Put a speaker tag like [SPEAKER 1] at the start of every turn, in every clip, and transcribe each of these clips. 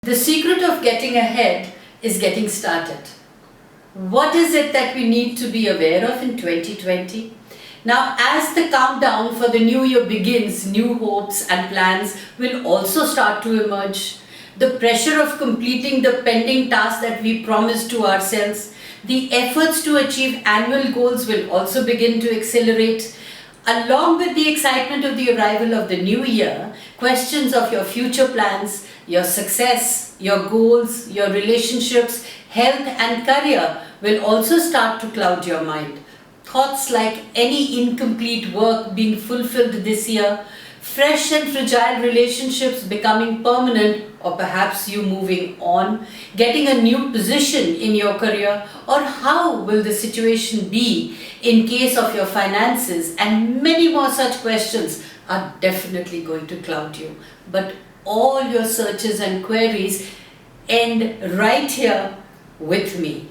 [SPEAKER 1] The secret of getting ahead is getting started. What is it that we need to be aware of in 2020? Now, as the countdown for the new year begins, new hopes and plans will also start to emerge. The pressure of completing the pending tasks that we promised to ourselves, the efforts to achieve annual goals will also begin to accelerate. Along with the excitement of the arrival of the new year, questions of your future plans, your success, your goals, your relationships, health and career will also start to cloud your mind. Thoughts like any incomplete work being fulfilled this year, fresh and fragile relationships becoming permanent, or perhaps you moving on, getting a new position in your career, or how will the situation be in case of your finances, and many more such questions are definitely going to cloud you. But all your searches and queries end right here with me.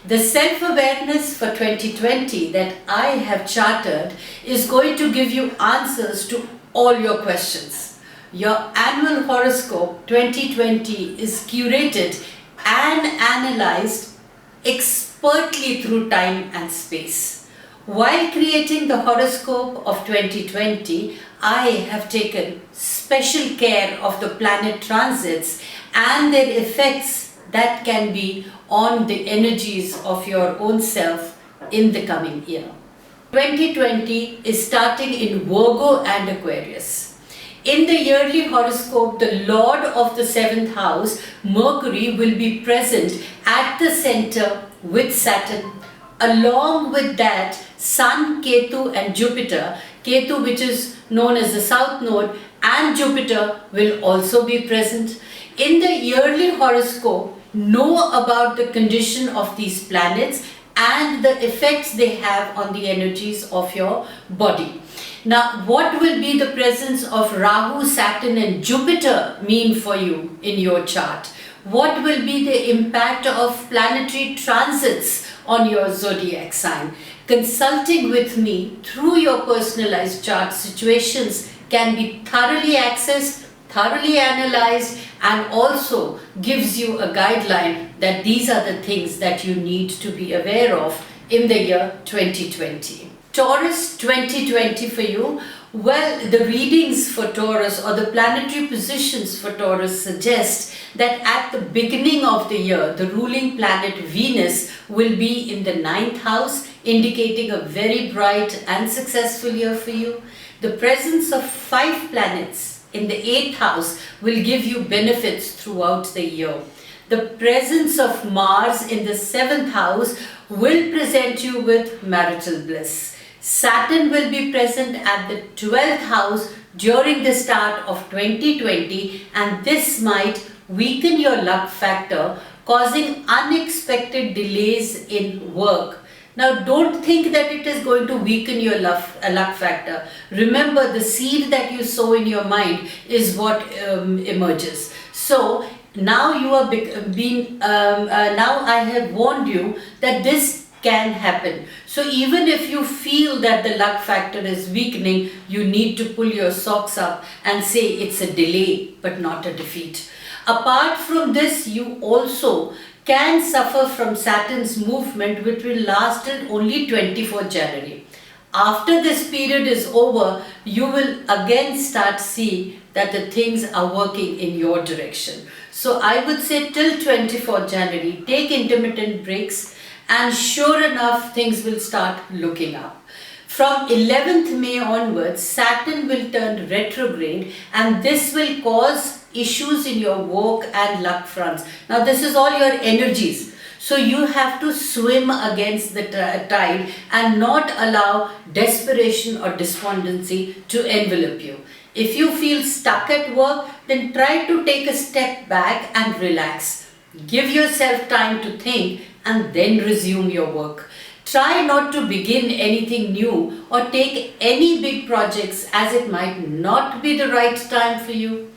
[SPEAKER 1] The self-awareness for 2020 that I have chartered is going to give you answers to all your questions. Your annual horoscope 2020 is curated and analyzed expertly through time and space. While creating the horoscope of 2020, I have taken special care of the planet transits and their effects that can be on the energies of your own self in the coming year. 2020 is starting in Virgo and Aquarius. In the yearly horoscope, the Lord of the 7th house, Mercury, will be present at the center with Saturn. Along with that, Sun, Ketu and Jupiter, Ketu which is known as the South Node, and Jupiter will also be present. In the yearly horoscope, know about the condition of these planets and the effects they have on the energies of your body. Now, what will be the presence of Rahu, Saturn and Jupiter mean for you in your chart? What will be the impact of planetary transits on your zodiac sign? Consulting with me through your personalized chart situations can be thoroughly accessed, thoroughly analyzed, and also gives you a guideline that these are the things that you need to be aware of in the year 2020. Taurus 2020 for you. Well, the readings for Taurus or the planetary positions for Taurus suggest that at the beginning of the year, the ruling planet Venus will be in the 9th house, indicating a very bright and successful year for you. The presence of 5 planets in the 8th house will give you benefits throughout the year. The presence of Mars in the 7th house will present you with marital bliss. Saturn will be present at the 12th house during the start of 2020, and this might weaken your luck factor, causing unexpected delays in work. Now, don't think that it is going to weaken your luck factor. Remember, the seed that you sow in your mind is what emerges. So now you are now I have warned you that this can happen. So even if you feel that the luck factor is weakening, you need to pull your socks up and say it's a delay but not a defeat. Apart from this, you also can suffer from Saturn's movement, which will last till only 24th January. After this period is over, you will again start seeing that the things are working in your direction. So I would say till 24th January, take intermittent breaks, and sure enough, things will start looking up. From 11th May onwards, Saturn will turn retrograde, and this will cause issues in your work and luck fronts. Now, this is all your energies. So you have to swim against the tide and not allow desperation or despondency to envelop you. If you feel stuck at work, then try to take a step back and relax. Give yourself time to think and then resume your work. Try not to begin anything new or take any big projects, as it might not be the right time for you.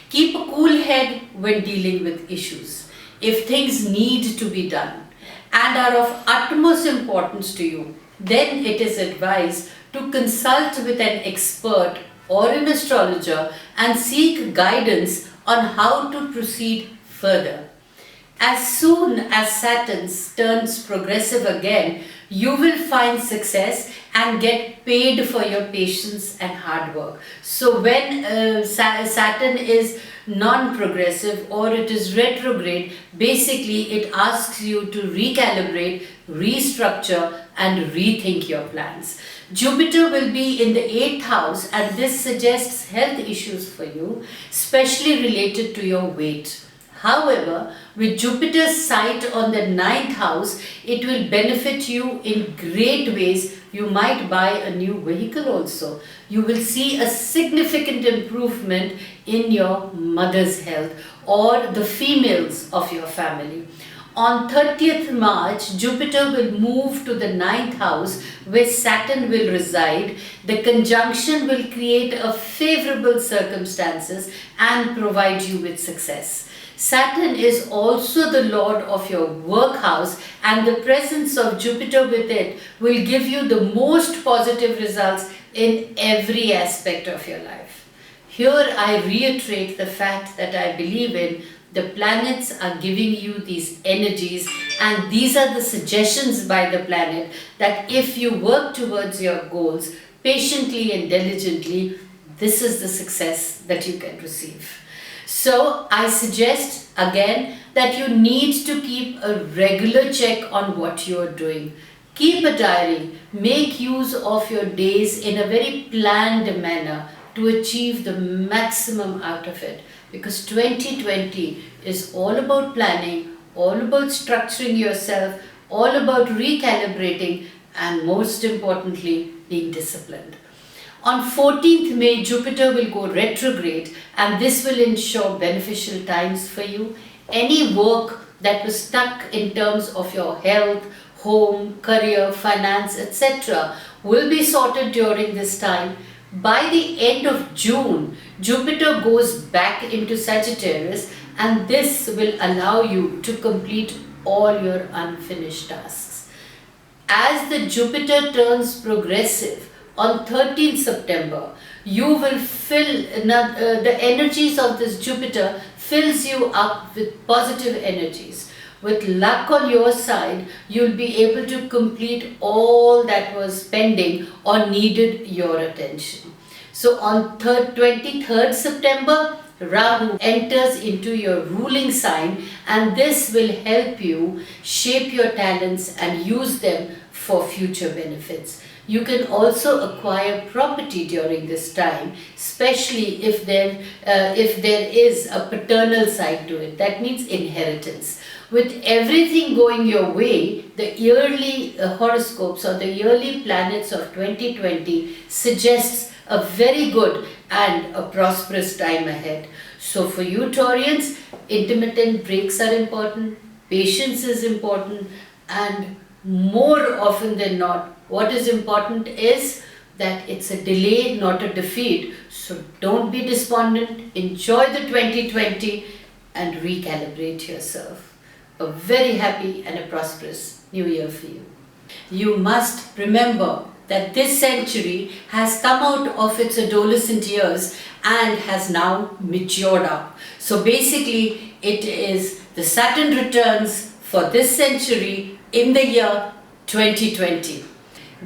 [SPEAKER 1] Keep a cool head when dealing with issues. If things need to be done and are of utmost importance to you, then it is advised to consult with an expert or an astrologer and seek guidance on how to proceed further. As soon as Saturn turns progressive again, you will find success and get paid for your patience and hard work. So when Saturn is non-progressive or it is retrograde, basically it asks you to recalibrate, restructure and rethink your plans. Jupiter will be in the 8th house, and this suggests health issues for you, especially related to your weight. However, with Jupiter's sight on the 9th house, it will benefit you in great ways. You might buy a new vehicle also. You will see a significant improvement in your mother's health or the females of your family. On 30th March, Jupiter will move to the 9th house where Saturn will reside. The conjunction will create a favorable circumstances and provide you with success. Saturn is also the lord of your work house, and the presence of Jupiter with it will give you the most positive results in every aspect of your life. Here I reiterate the fact that I believe in. The planets are giving you these energies, and these are the suggestions by the planet that if you work towards your goals patiently and diligently, this is the success that you can receive. So I suggest again that you need to keep a regular check on what you are doing. Keep a diary, make use of your days in a very planned manner to achieve the maximum out of it. Because 2020 is all about planning, all about structuring yourself, all about recalibrating, and most importantly, being disciplined. On 14th May, Jupiter will go retrograde, and this will ensure beneficial times for you. Any work that was stuck in terms of your health, home, career, finance, etc. will be sorted during this time. By the end of June, Jupiter goes back into Sagittarius, and this will allow you to complete all your unfinished tasks. As the Jupiter turns progressive on 13th September, you will fill the energies of this Jupiter fills you up with positive energies. With luck on your side, you'll be able to complete all that was pending or needed your attention. So on 23rd September, Rahu enters into your ruling sign, and this will help you shape your talents and use them for future benefits. You can also acquire property during this time, especially if there is a paternal side to it. That means inheritance. With everything going your way, the yearly horoscopes or the yearly planets of 2020 suggests a very good and a prosperous time ahead. So for you Taurians, intermittent breaks are important, patience is important, and more often than not, what is important is that it's a delay, not a defeat. So don't be despondent, enjoy the 2020 and recalibrate yourself. A very happy and a prosperous new year for you. You must remember that this century has come out of its adolescent years and has now matured up. So basically it is the Saturn returns for this century in the year 2020.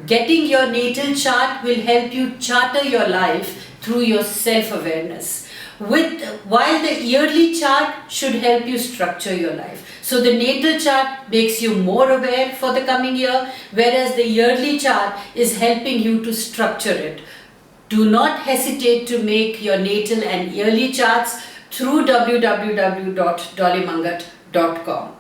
[SPEAKER 1] Getting your natal chart will help you charter your life through your self-awareness. While the yearly chart should help you structure your life. So the natal chart makes you more aware for the coming year, whereas the yearly chart is helping you to structure it. Do not hesitate to make your natal and yearly charts through www.dollymangat.com.